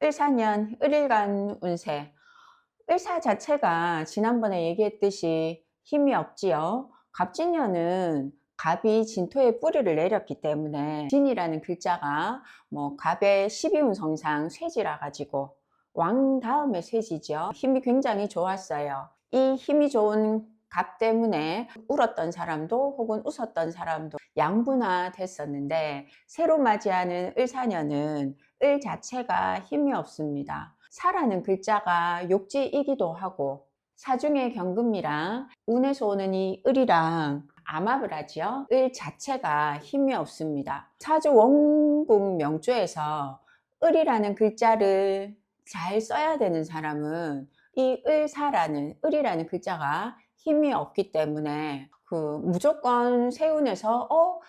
을사년 을일간 운세. 을사 자체가 지난번에 얘기했듯이 힘이 없지요. 갑진년은 갑이 진토에 뿌리를 내렸기 때문에 진이라는 글자가 뭐 갑의 12운성상 쇠지라 가지고 왕 다음에 쇠지죠. 힘이 굉장히 좋았어요. 이 힘이 좋은 갑 때문에 울었던 사람도 혹은 웃었던 사람도 양분화 됐었는데, 새로 맞이하는 을사년은 을 자체가 힘이 없습니다. 사라는 글자가 욕지이기도 하고, 사중의 경금이랑 운에서 오는 이 을이랑 암합을 하지요. 을 자체가 힘이 없습니다. 사주 원국 명주에서 을이라는 글자를 잘 써야 되는 사람은 이 을사라는 을이라는 글자가 힘이 없기 때문에 무조건 세운에서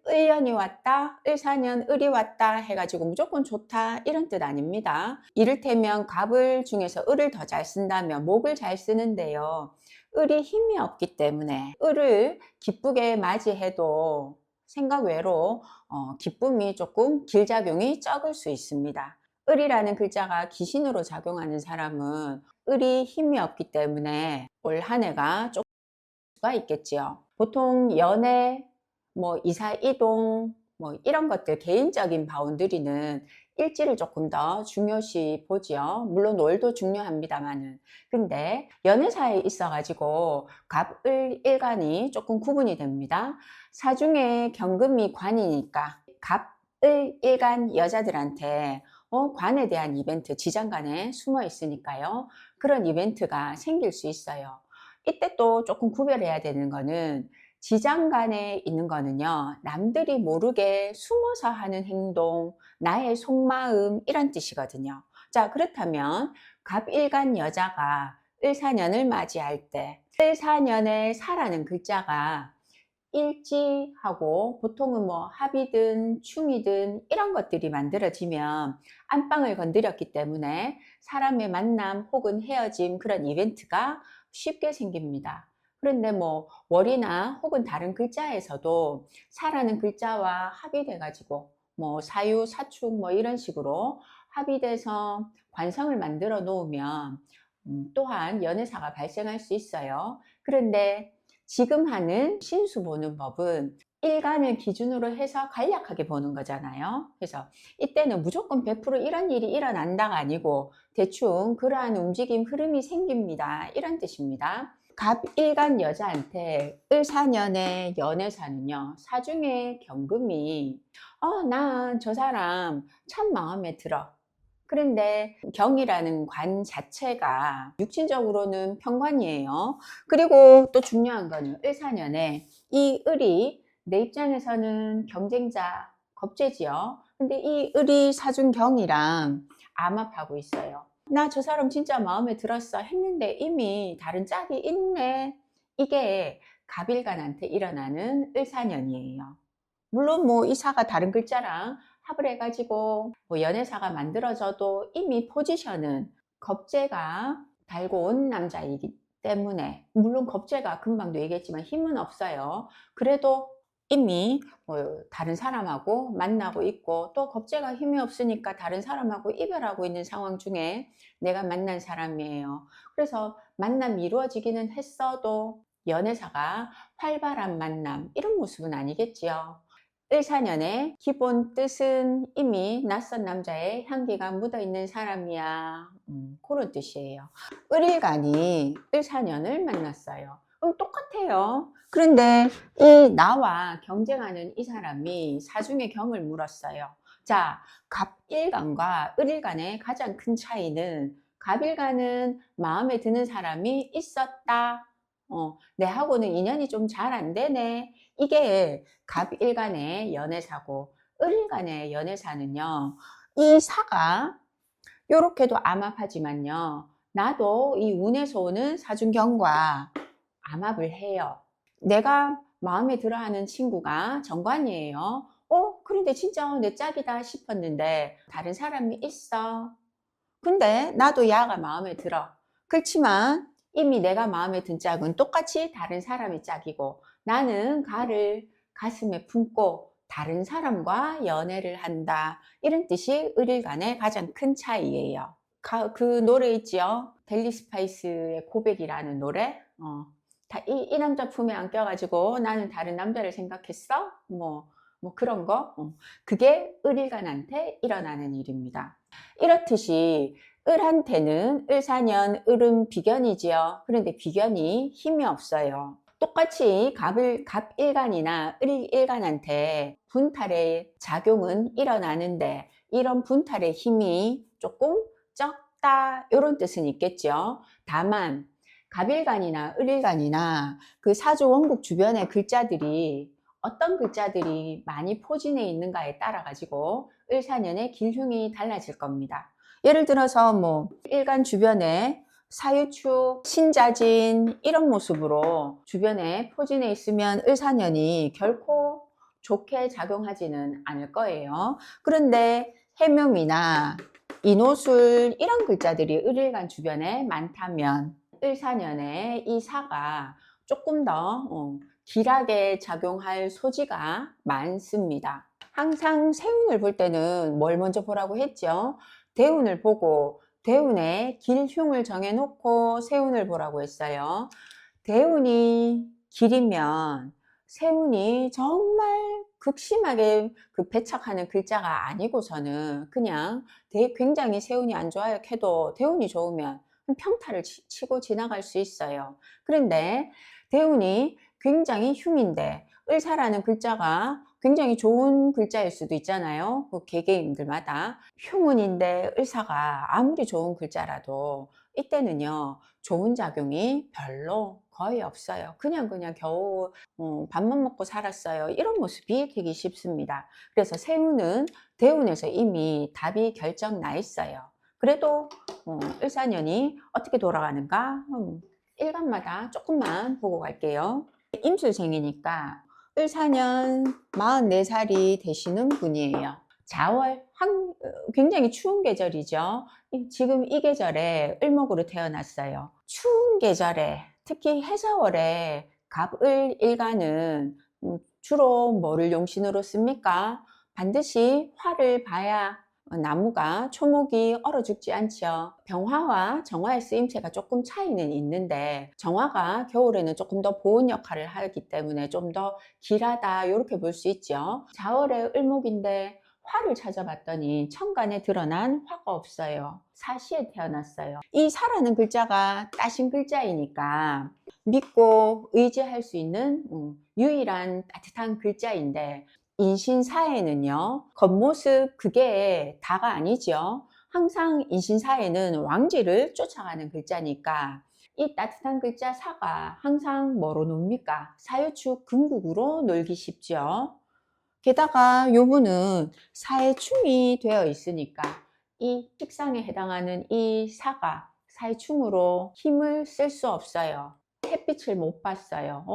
을년이 왔다, 을사년 을이 왔다 해가지고 무조건 좋다 이런 뜻 아닙니다. 이를테면 갑을 중에서 을을 더 잘 쓴다면 목을 잘 쓰는데요, 을이 힘이 없기 때문에 을을 기쁘게 맞이해도 생각 외로 기쁨이 조금 길작용이 적을 수 있습니다. 을이라는 글자가 기신으로 작용하는 사람은 을이 힘이 없기 때문에 올 한 해가 조금 수가 있겠지요. 보통 연애, 뭐 이사 이동, 뭐 이런 것들 개인적인 바운드리는 일지를 조금 더 중요시 보지요. 물론 월도 중요합니다만은. 근데 연애사에 있어 가지고 갑을 일간이 조금 구분이 됩니다. 사중에 경금이 관이니까 갑을 일간 여자들한테 관에 대한 이벤트, 지장간에 숨어 있으니까요, 그런 이벤트가 생길 수 있어요. 이때 또 조금 구별해야 되는 거는, 지장간에 있는 거는요, 남들이 모르게 숨어서 하는 행동, 나의 속마음 이런 뜻이거든요. 자, 그렇다면 갑일간 여자가 을사년을 맞이할 때 을사년의 사라는 글자가 일지하고, 보통은 뭐 합이든 충이든 이런 것들이 만들어지면 안방을 건드렸기 때문에 사람의 만남 혹은 헤어짐, 그런 이벤트가 쉽게 생깁니다. 그런데 뭐 월이나 혹은 다른 글자에서도 사라는 글자와 합이 돼 가지고 뭐 사유, 사축 뭐 이런 식으로 합이 돼서 관성을 만들어 놓으면 또한 연애사가 발생할 수 있어요. 그런데 지금 하는 신수 보는 법은 일간을 기준으로 해서 간략하게 보는 거잖아요. 그래서 이때는 무조건 100% 이런 일이 일어난다가 아니고 대충 그러한 움직임, 흐름이 생깁니다, 이런 뜻입니다. 갑일간 여자한테 을사년의 연애사는요, 사중의 경금이 난 저 사람 참 마음에 들어. 그런데 경이라는 관 자체가 육신적으로는 평관이에요. 그리고 또 중요한 거는 을사년에 이 을이 내 입장에서는 경쟁자, 겁재지요. 근데 이 을이 사중경이랑 암합하고 있어요. 나 저 사람 진짜 마음에 들었어 했는데 이미 다른 짝이 있네. 이게 갑일간한테 일어나는 을사년이에요. 물론 뭐 이사가 다른 글자랑 합을 해가지고 뭐 연애사가 만들어져도 이미 포지션은 겁재가 달고 온 남자이기 때문에, 물론 겁재가 금방도 얘기했지만 힘은 없어요. 그래도 이미 뭐 다른 사람하고 만나고 있고, 또 겁재가 힘이 없으니까 다른 사람하고 이별하고 있는 상황 중에 내가 만난 사람이에요. 그래서 만남이 이루어지기는 했어도 연애사가 활발한 만남 이런 모습은 아니겠지요. 을사년의 기본 뜻은 이미 낯선 남자의 향기가 묻어있는 사람이야, 그런 뜻이에요. 을일간이 을사년을 만났어요. 똑같아요. 그런데 이 나와 경쟁하는 이 사람이 사중의 경을 물었어요. 자, 갑일간과 을일간의 가장 큰 차이는, 갑일간은 마음에 드는 사람이 있었다, 내하고는 인연이 좀 잘 안 되네, 이게 갑일간의 연애사고, 을일간의 연애사는요, 이 사가 요렇게도 암합하지만요, 나도 이 운에서 오는 사중경과 암합을 해요. 내가 마음에 들어하는 친구가 정관이에요. 그런데 진짜 내 짝이다 싶었는데 다른 사람이 있어. 근데 나도 야가 마음에 들어. 그렇지만 이미 내가 마음에 든 짝은 똑같이 다른 사람의 짝이고, 나는 가를 가슴에 품고 다른 사람과 연애를 한다. 이런 뜻이 을일 간의 가장 큰 차이예요. 그 노래 있지요? 델리 스파이스의 고백이라는 노래. 이 남자 품에 안겨가지고 나는 다른 남자를 생각했어? 뭐 그런 거. 그게 을일간한테 일어나는 일입니다. 이렇듯이 을한테는 을사년, 을은 비견이지요. 그런데 비견이 힘이 없어요. 똑같이 갑일간이나 을일간한테 분탈의 작용은 일어나는데 이런 분탈의 힘이 조금 적다 이런 뜻은 있겠죠. 다만 갑일간이나 을일간이나 그 사주 원국 주변의 글자들이 어떤 글자들이 많이 포진해 있는가에 따라 가지고 을사년의 길흉이 달라질 겁니다. 예를 들어서 뭐 일간 주변에 사유축, 신자진 이런 모습으로 주변에 포진해 있으면 을사년이 결코 좋게 작용하지는 않을 거예요. 그런데 해묘이나 인호술 이런 글자들이 을일간 주변에 많다면 을사년에 이 사가 조금 더 길하게 작용할 소지가 많습니다. 항상 세운을 볼 때는 뭘 먼저 보라고 했죠? 대운을 보고 대운의 길흉을 정해놓고 세운을 보라고 했어요. 대운이 길이면 세운이 정말 극심하게 그 배척하는 글자가 아니고서는 그냥 굉장히 세운이 안 좋아요 해도 대운이 좋으면 평타를 치고 지나갈 수 있어요. 그런데 대운이 굉장히 흉인데 을사라는 글자가 굉장히 좋은 글자일 수도 있잖아요. 그 개개인들마다 흉운인데 을사가 아무리 좋은 글자라도 이때는요 좋은 작용이 별로 거의 없어요. 그냥 겨우 밥만 먹고 살았어요. 이런 모습이 되기 쉽습니다. 그래서 세운은 대운에서 이미 답이 결정 나 있어요. 그래도 을사년이 어떻게 돌아가는가 일간마다 조금만 보고 갈게요. 임술생이니까 을사년 44살이 되시는 분이에요. 자월 굉장히 추운 계절이죠. 지금 이 계절에 을목으로 태어났어요. 추운 계절에 특히 해자월에 갑을 일간은 주로 뭐를 용신으로 씁니까? 반드시 화를 봐야 나무가 초목이 얼어 죽지 않죠. 병화와 정화의 쓰임새가 조금 차이는 있는데 정화가 겨울에는 조금 더 보온 역할을 하기 때문에 좀 더 길하다 이렇게 볼 수 있죠. 자월의 을목인데 화를 찾아봤더니 천간에 드러난 화가 없어요. 사시에 태어났어요. 이 사라는 글자가 따신 글자이니까 믿고 의지할 수 있는 유일한 따뜻한 글자인데 인신사에는요 겉모습 그게 다가 아니죠. 항상 인신사에는 왕지를 쫓아가는 글자니까 이 따뜻한 글자 사가 항상 뭐로 놉니까? 사유축 금국으로 놀기 쉽죠. 게다가 요분은 사해충이 되어 있으니까 이 식상에 해당하는 이 사가 사해충으로 힘을 쓸 수 없어요. 햇빛을 못 봤어요.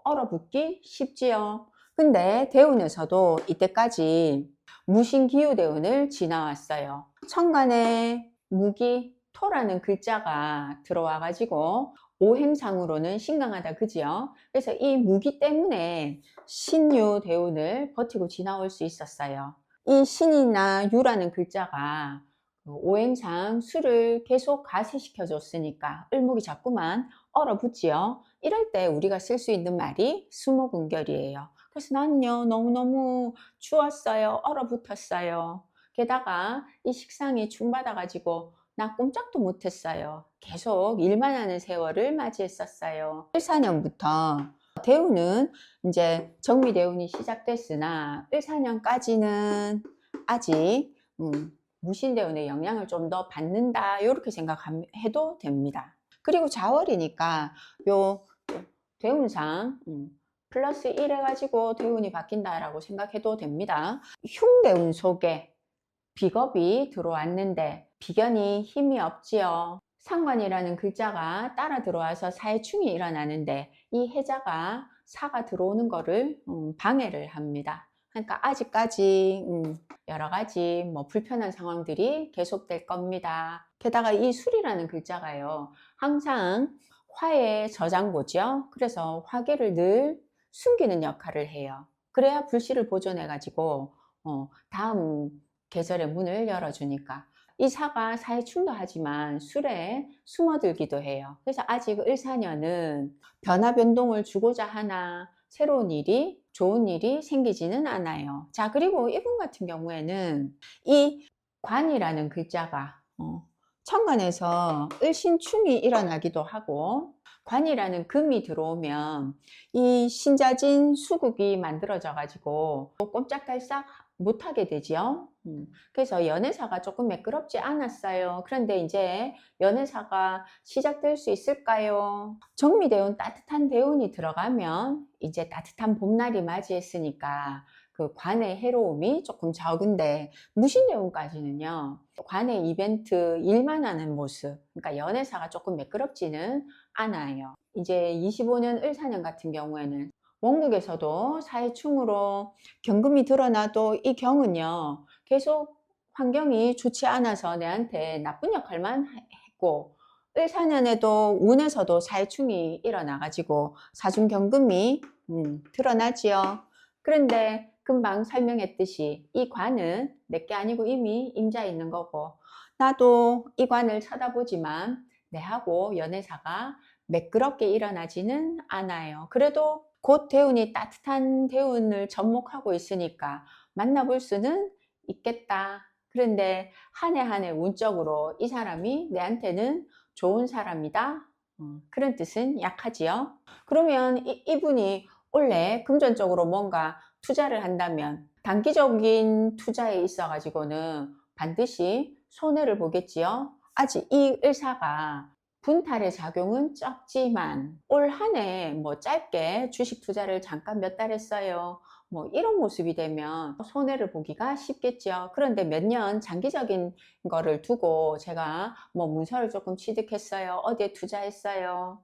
얼어붙기 쉽지요. 근데 대운에서도 이때까지 무신기후대운을 지나왔어요. 천간에 무기 토라는 글자가 들어와 가지고 오행상으로는 신강하다 그지요. 그래서 이 무기 때문에 신유 대운을 버티고 지나올 수 있었어요. 이 신이나 유라는 글자가 오행상 수를 계속 가세시켜 줬으니까 을목이 자꾸만 얼어붙지요. 이럴 때 우리가 쓸 수 있는 말이 수목은결이에요. 그래서 나는요 너무너무 추웠어요. 얼어붙었어요. 게다가 이 식상이 충받아 가지고 나 꼼짝도 못했어요. 계속 일만 하는 세월을 맞이했었어요. 14년부터 대운은 이제 정미대운이 시작됐으나 14년까지는 아직 무신대운의 영향을 좀 더 받는다 이렇게 생각해도 됩니다. 그리고 자월이니까 요 대운상 플러스 1 해가지고 대운이 바뀐다라고 생각해도 됩니다. 흉대운 속에 비겁이 들어왔는데 비견이 힘이 없지요. 상관이라는 글자가 따라 들어와서 사해충이 일어나는데 이 해자가 사가 들어오는 거를 방해를 합니다. 그러니까 아직까지 여러 가지 뭐 불편한 상황들이 계속될 겁니다. 게다가 이 술이라는 글자가요 항상 화의 저장고죠. 그래서 화기를 늘 숨기는 역할을 해요. 그래야 불씨를 보존해 가지고 다음 계절에 문을 열어주니까. 이 사가 사회충도 하지만 술에 숨어들기도 해요. 그래서 아직 을사년은 변화 변동을 주고자 하나 새로운 일이, 좋은 일이 생기지는 않아요. 자, 그리고 이분 같은 경우에는 이 관이라는 글자가 천간에서 을신충이 일어나기도 하고, 관이라는 금이 들어오면 이 신자진 수국이 만들어져 가지고 꼼짝달싹 못하게 되죠. 그래서 연애사가 조금 매끄럽지 않았어요. 그런데 이제 연애사가 시작될 수 있을까요? 정미대운, 따뜻한 대운이 들어가면 이제 따뜻한 봄날이 맞이했으니까 그 관의 해로움이 조금 적은데, 무신대운까지는요, 관의 이벤트, 일만 하는 모습, 그러니까 연애사가 조금 매끄럽지는 않아요. 이제 25년 을사년 같은 경우에는 원국에서도 사회충으로 경금이 드러나도 이 경은요, 계속 환경이 좋지 않아서 내한테 나쁜 역할만 했고, 을사년에도 운에서도 사회충이 일어나가지고 사중경금이 드러나지요. 그런데 금방 설명했듯이 이 관은 내게 아니고 이미 임자 있는 거고, 나도 이 관을 쳐다보지만 내하고 연애사가 매끄럽게 일어나지는 않아요. 그래도 곧 대운이 따뜻한 대운을 접목하고 있으니까 만나볼 수는 있겠다. 그런데 한 해 한 해 운적으로 이 사람이 내한테는 좋은 사람이다, 그런 뜻은 약하지요. 그러면 이분이 원래 금전적으로 뭔가 투자를 한다면 단기적인 투자에 있어 가지고는 반드시 손해를 보겠지요. 아직 이 을사가 분탈의 작용은 적지만 올 한 해 뭐 짧게 주식 투자를 잠깐 몇 달 했어요, 뭐 이런 모습이 되면 손해를 보기가 쉽겠죠. 그런데 몇 년 장기적인 거를 두고 제가 뭐 문서를 조금 취득했어요, 어디에 투자했어요,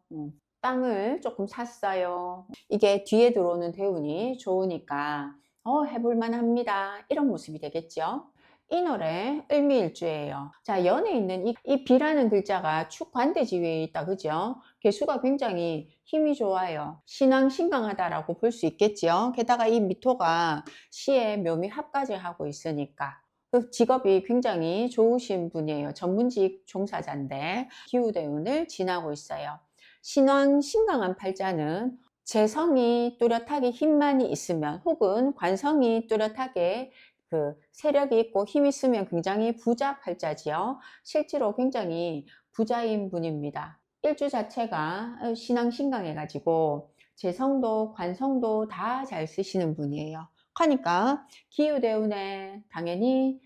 땅을 조금 샀어요, 이게 뒤에 들어오는 대운이 좋으니까 해볼만 합니다, 이런 모습이 되겠죠. 이 노래 을미일주예요. 자, 연에 있는 이 비라는 글자가 축관대지위에 있다, 그죠? 개수가 굉장히 힘이 좋아요. 신왕신강하다라고 볼 수 있겠죠. 게다가 이 미토가 시에 묘미합까지 하고 있으니까 그 직업이 굉장히 좋으신 분이에요. 전문직 종사자인데 기후대운을 지나고 있어요. 신왕신강한 팔자는 재성이 뚜렷하게 힘만이 있으면, 혹은 관성이 뚜렷하게 그 세력이 있고 힘이 있으면 굉장히 부자 팔자지요. 실제로 굉장히 부자인 분입니다. 일주 자체가 신앙신강해 가지고 재성도 관성도 다 잘 쓰시는 분이에요. 그러니까 기후대운에 당연히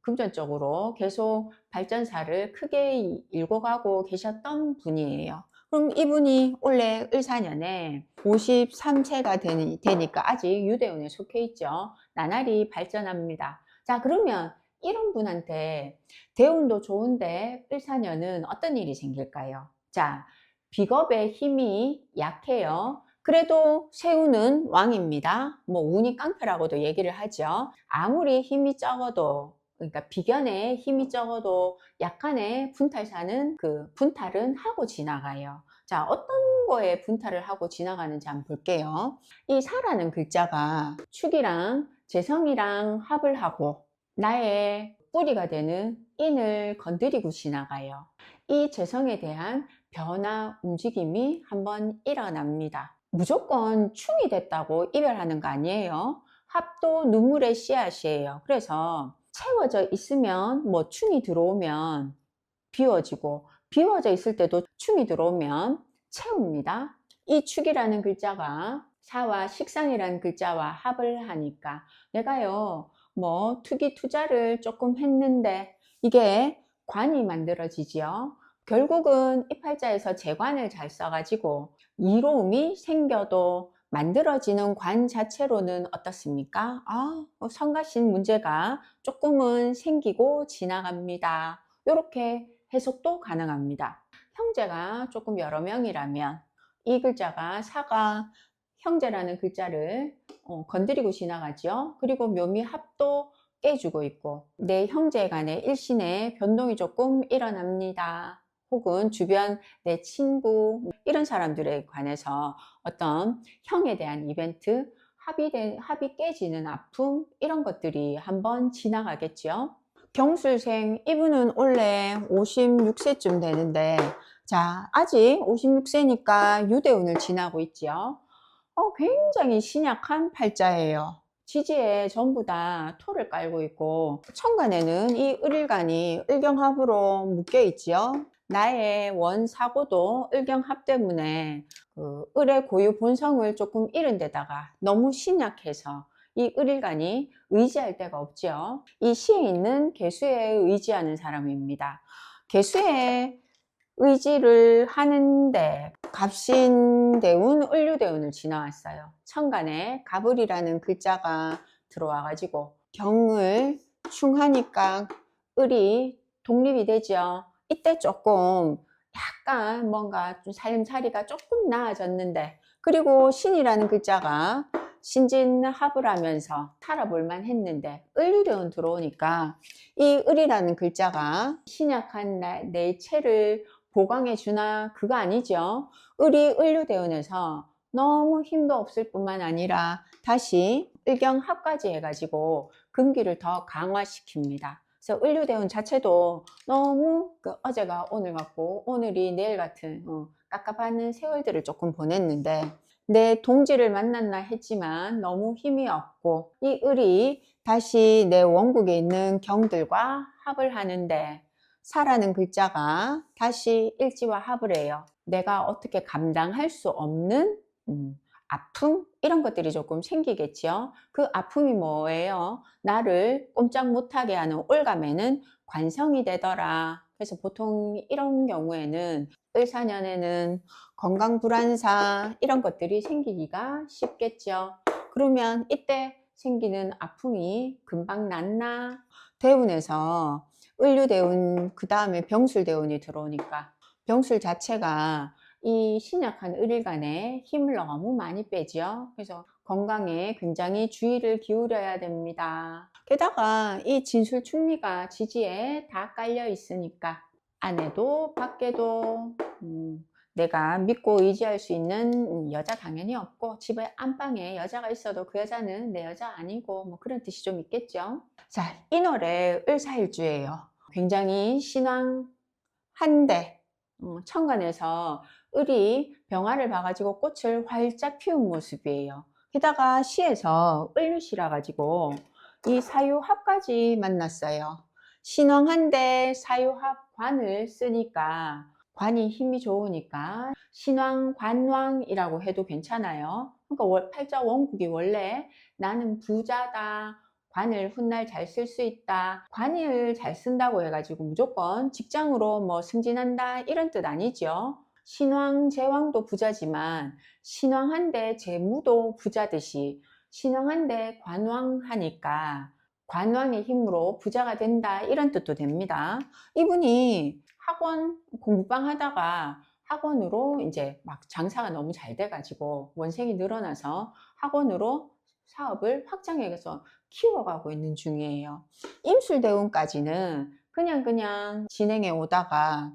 금전적으로 계속 발전사를 크게 일궈 가고 계셨던 분이에요. 그럼 이분이 원래 을사년에 53세가 되니까 아직 유대운에 속해 있죠. 나날이 발전합니다. 자, 그러면 이런 분한테 대운도 좋은데 을사년은 어떤 일이 생길까요? 자, 비겁의 힘이 약해요. 그래도 세운은 왕입니다. 뭐 운이 깡패라고도 얘기를 하죠. 아무리 힘이 적어도, 그러니까 비견에 힘이 적어도 약간의 분탈사는 그 분탈은 하고 지나가요. 자, 어떤 거에 분탈을 하고 지나가는지 한번 볼게요. 이 사라는 글자가 축이랑 재성이랑 합을 하고 나의 뿌리가 되는 인을 건드리고 지나가요. 이 재성에 대한 변화, 움직임이 한번 일어납니다. 무조건 충이 됐다고 이별하는 거 아니에요. 합도 눈물의 씨앗이에요. 그래서 채워져 있으면, 뭐 충이 들어오면 비워지고, 비워져 있을 때도 충이 들어오면 채웁니다. 이 축이라는 글자가 사와 식상이라는 글자와 합을 하니까 내가요, 뭐 투기 투자를 조금 했는데 이게 관이 만들어지지요. 결국은 이 팔자에서 재관을 잘 써가지고 이로움이 생겨도 만들어지는 관 자체로는 어떻습니까? 성가신 문제가 조금은 생기고 지나갑니다. 이렇게 해석도 가능합니다. 형제가 조금 여러 명이라면 이 글자가 사가 형제라는 글자를 건드리고 지나가죠. 그리고 묘미합도 깨주고 있고 내 형제 간의 일신의 변동이 조금 일어납니다. 혹은 주변 내 친구, 이런 사람들에 관해서 어떤 형에 대한 이벤트, 합이 깨지는 아픔 이런 것들이 한번 지나가겠죠. 경술생 이분은 원래 56세쯤 되는데 자 아직 56세니까 유대운을 지나고 있죠. 굉장히 신약한 팔자예요. 지지에 전부 다 토를 깔고 있고 천간에는 이 을일간이 을경합으로 묶여 있지요. 나의 원사고도 을경합 때문에 그 을의 고유 본성을 조금 잃은 데다가 너무 신약해서 이 을일간이 의지할 데가 없죠. 이 시에 있는 개수에 의지하는 사람입니다. 개수에 의지를 하는데 갑신대운, 을류대운을 지나왔어요. 천간에 갑을이라는 글자가 들어와 가지고 경을 충하니까 을이 독립이 되죠. 이때 조금 약간 뭔가 좀 살림살이가 조금 나아졌는데 그리고 신이라는 글자가 신진합을 하면서 살아볼만 했는데 을류대운 들어오니까 이 을이라는 글자가 신약한 내 체를 보강해 주나 그거 아니죠. 을이 을류대운에서 너무 힘도 없을 뿐만 아니라 다시 을경합까지 해가지고 금기를 더 강화시킵니다. 그래서 을류대운 자체도 너무 어제가 오늘 같고 오늘이 내일 같은 깝깝한 세월들을 조금 보냈는데 내 동지를 만났나 했지만 너무 힘이 없고 이 을이 다시 내 원국에 있는 경들과 합을 하는데 사라는 글자가 다시 일지와 합을 해요. 내가 어떻게 감당할 수 없는 아픔 이런 것들이 조금 생기겠죠. 그 아픔이 뭐예요? 나를 꼼짝 못하게 하는 올감에는 관성이 되더라. 그래서 보통 이런 경우에는 을사년에는 건강불안사 이런 것들이 생기기가 쉽겠죠. 그러면 이때 생기는 아픔이 금방 낫나? 대운에서 을류대운 그 다음에 병술대운이 들어오니까 병술 자체가 이 신약한 을일간에 힘을 너무 많이 빼죠. 그래서 건강에 굉장히 주의를 기울여야 됩니다. 게다가 이 진술충미가 지지에 다 깔려 있으니까 안에도 밖에도 내가 믿고 의지할 수 있는 여자 당연히 없고 집에 안방에 여자가 있어도 그 여자는 내 여자 아니고 뭐 그런 뜻이 좀 있겠죠. 자, 이 노래 을사일주예요. 굉장히 신앙한데 천간에서 을이 병화를 봐가지고 꽃을 활짝 피운 모습이에요. 게다가 시에서 을류시라 가지고 이 사유합까지 만났어요. 신왕한데 사유합 관을 쓰니까 관이 힘이 좋으니까 신왕 관왕이라고 해도 괜찮아요. 그러니까 팔자 원국이 원래 나는 부자다. 관을 훗날 잘 쓸 수 있다. 관을 잘 쓴다고 해가지고 무조건 직장으로 뭐 승진한다 이런 뜻 아니죠. 신왕, 제왕도 부자지만 신왕한데 재무도 부자듯이 신왕한데 관왕하니까 관왕의 힘으로 부자가 된다 이런 뜻도 됩니다. 이분이 학원 공부방 하다가 학원으로 이제 막 장사가 너무 잘 돼가지고 원생이 늘어나서 학원으로 사업을 확장해서 키워가고 있는 중이에요. 임술대운까지는 그냥 진행해 오다가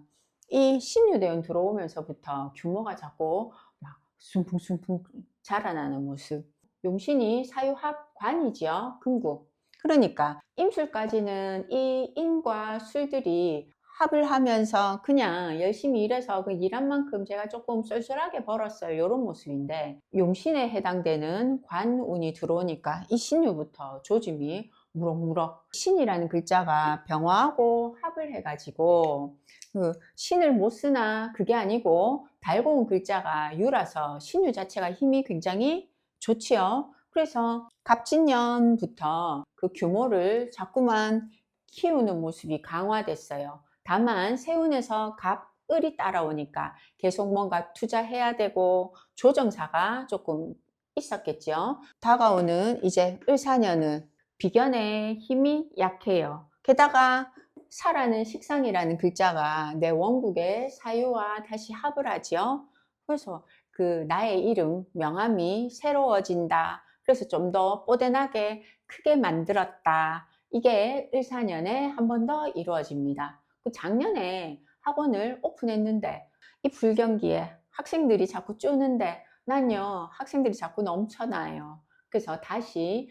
이 신유대운 들어오면서부터 규모가 자꾸 막 숭풍숭풍 자라나는 모습. 용신이 사유합관이죠. 금국. 그러니까 임술까지는 이 인과 술들이 합을 하면서 그냥 열심히 일해서 그 일한 만큼 제가 조금 쏠쏠하게 벌었어요. 이런 모습인데 용신에 해당되는 관운이 들어오니까 이 신유부터 조짐이 무럭무럭 신이라는 글자가 병화하고 합을 해가지고 그 신을 못 쓰나 그게 아니고 달고 온 글자가 유라서 신유 자체가 힘이 굉장히 좋지요. 그래서 갑진년부터 그 규모를 자꾸만 키우는 모습이 강화됐어요. 다만 세운에서 갑을이 따라오니까 계속 뭔가 투자해야 되고 조정사가 조금 있었겠죠. 다가오는 이제 을사년은 비견의 힘이 약해요. 게다가 사라는 식상이라는 글자가 내 원국의 사유와 다시 합을 하죠. 그래서 그 나의 이름, 명함이 새로워진다. 그래서 좀 더 뽀대나게 크게 만들었다. 이게 을사년에 한 번 더 이루어집니다. 그 작년에 학원을 오픈했는데 이 불경기에 학생들이 자꾸 쪼는데 난요 학생들이 자꾸 넘쳐나요. 그래서 다시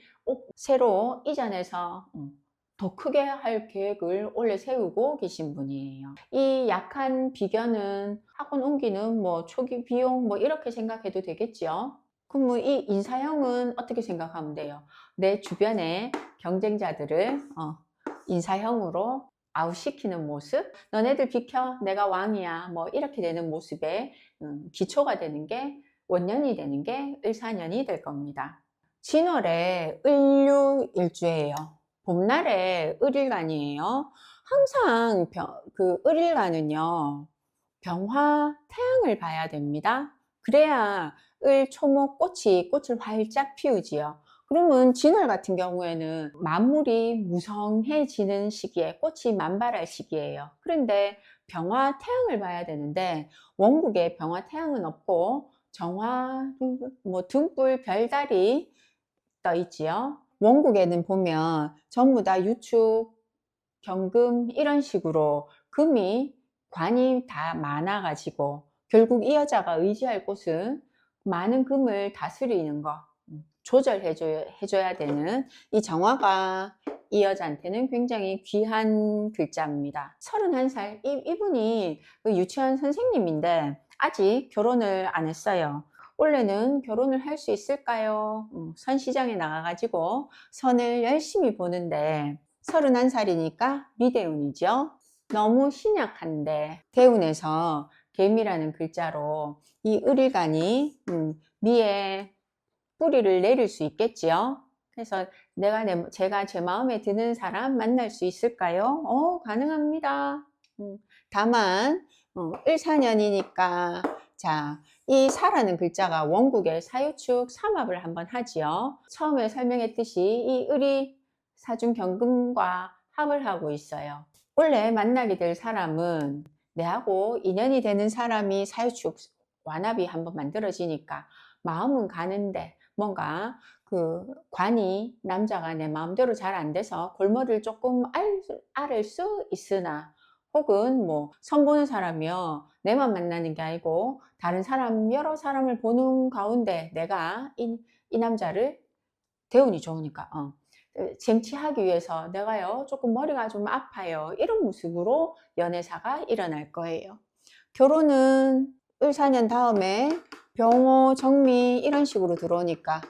새로 이전해서 더 크게 할 계획을 원래 세우고 계신 분이에요. 이 약한 비견은 학원 옮기는 뭐 초기 비용 뭐 이렇게 생각해도 되겠죠. 그럼 뭐 이 인사형은 어떻게 생각하면 돼요? 내 주변의 경쟁자들을 인사형으로 아웃시키는 모습, 너네들 비켜 내가 왕이야 뭐 이렇게 되는 모습에 기초가 되는 게 원년이 되는 게 을사년이 될 겁니다. 진월에 을류일주예요. 봄날에 을일간이에요. 항상 그 을일간은요 병화 태양을 봐야 됩니다. 그래야 초목 꽃을 활짝 피우지요. 그러면 진월 같은 경우에는 만물이 무성해지는 시기에 꽃이 만발할 시기예요. 그런데 병화 태양을 봐야 되는데 원국에 병화 태양은 없고 정화, 뭐 등불, 별달이 떠 있지요. 원국에는 보면 전부 다 유축, 경금 이런 식으로 금이 관이 다 많아가지고 결국 이 여자가 의지할 곳은 많은 금을 다스리는 거 조절해줘야 되는 이 정화가 이 여자한테는 굉장히 귀한 글자입니다. 31살 이분이 유치원 선생님인데 아직 결혼을 안 했어요. 원래는 결혼을 할 수 있을까요? 선시장에 나가가지고 선을 열심히 보는데 31살이니까 미대운이죠. 너무 신약한데 대운에서 개미라는 글자로 이 을일간이 미에 뿌리를 내릴 수 있겠지요. 그래서 제가 제 마음에 드는 사람 만날 수 있을까요? 가능합니다. 다만 을사년이니까 자, 이 사라는 글자가 원국의 사유축 삼합을 한번 하지요. 처음에 설명했듯이 이 을이 사중경금과 합을 하고 있어요. 원래 만나게 될 사람은 내하고 인연이 되는 사람이 사유축 완합이 한번 만들어지니까 마음은 가는데 뭔가 그 관이 남자가 내 마음대로 잘 안 돼서 골머리를 조금 앓을 수 있으나 혹은 뭐 선보는 사람이요 내만 만나는 게 아니고 다른 사람 여러 사람을 보는 가운데 내가 이 남자를 대운이 좋으니까 쟁취하기 위해서 내가요 조금 머리가 좀 아파요 이런 모습으로 연애사가 일어날 거예요. 결혼은 을사년 다음에 병호 정미 이런 식으로 들어오니까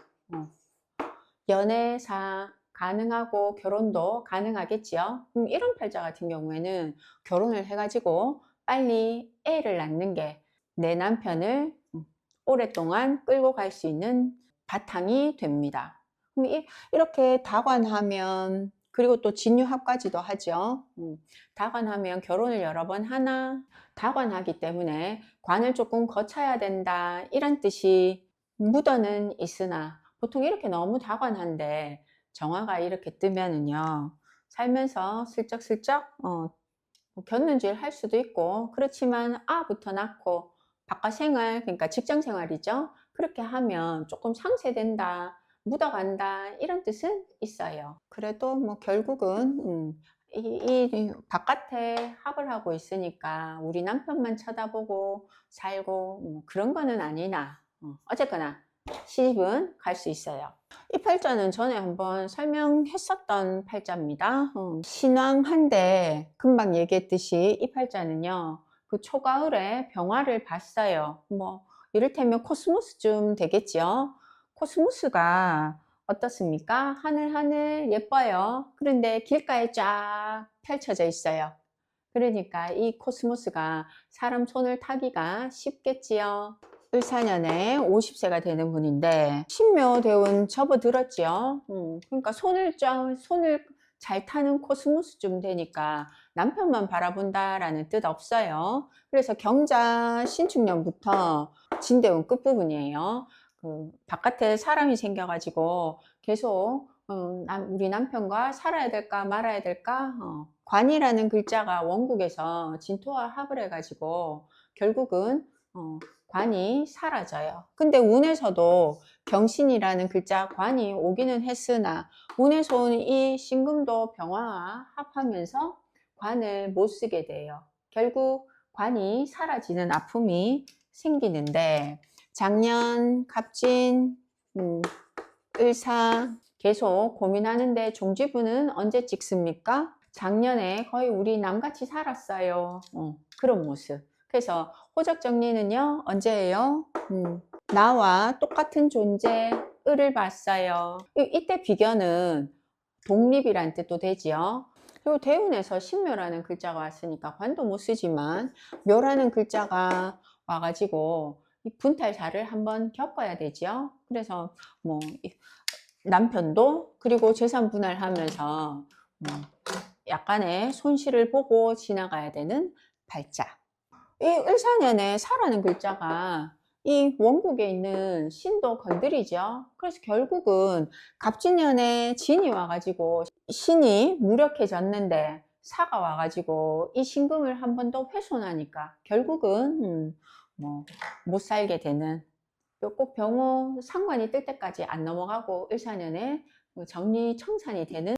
연애사 가능하고 결혼도 가능하겠지요. 이런 팔자 같은 경우에는 결혼을 해가지고 빨리 애를 낳는 게 내 남편을 오랫동안 끌고 갈 수 있는 바탕이 됩니다. 이렇게 다관하면 그리고 또 진유합까지도 하죠. 다관하면 결혼을 여러 번 하나 다관하기 때문에 관을 조금 거쳐야 된다 이런 뜻이 묻어는 있으나 보통 이렇게 너무 다관한데 정화가 이렇게 뜨면은요 살면서 슬쩍슬쩍 곁눈질 할 수도 있고 그렇지만 아부터 낳고 바깥 생활 그러니까 직장 생활이죠 그렇게 하면 조금 상쇄된다 묻어간다 이런 뜻은 있어요. 그래도 뭐 결국은 이 바깥에 합을 하고 있으니까 우리 남편만 쳐다보고 살고 그런 거는 아니나 어쨌거나 시집은 갈 수 있어요. 이 팔자는 전에 한번 설명했었던 팔자입니다. 신왕한데 금방 얘기했듯이 이 팔자는요 그 초가을에 병화를 봤어요. 뭐 이를테면 코스모스쯤 되겠죠. 코스모스가 어떻습니까? 하늘 예뻐요. 그런데 길가에 쫙 펼쳐져 있어요. 그러니까 이 코스모스가 사람 손을 타기가 쉽겠지요. 을사년에 50세가 되는 분인데 신묘대운 접어들었죠. 그러니까 손을 잘 타는 코스모스쯤 되니까 남편만 바라본다라는 뜻 없어요. 그래서 경자 신축년부터 진대운 끝부분이에요. 그 바깥에 사람이 생겨가지고 계속 우리 남편과 살아야 될까 말아야 될까 관이라는 글자가 원국에서 진토와 합을 해가지고 결국은 관이 사라져요. 근데 운에서도 경신이라는 글자 관이 오기는 했으나 운에서 오는 이 신금도 병화와 합하면서 관을 못 쓰게 돼요. 결국 관이 사라지는 아픔이 생기는데 작년 갑진 을사 계속 고민하는데 종지부는 언제 찍습니까? 작년에 거의 우리 남같이 살았어요. 그런 모습. 그래서 호적 정리는요, 언제예요? 나와 똑같은 존재, 을을 봤어요. 이때 비견은 독립이란 뜻도 되지요. 그리고 대운에서 신묘라는 글자가 왔으니까 관도 못 쓰지만 묘라는 글자가 와가지고 이 분탈사를 한번 겪어야 되죠. 그래서 뭐 남편도 그리고 재산 분할하면서 약간의 손실을 보고 지나가야 되는 발자. 이 을사년에 사라는 글자가 이 원국에 있는 신도 건드리죠. 그래서 결국은 갑진년에 진이 와가지고 신이 무력해졌는데 사가 와가지고 이 신금을 한 번 더 훼손하니까 결국은 뭐 못 살게 되는, 꼭 병호 상관이 뜰 때까지 안 넘어가고 을사년에 정리청산이 되는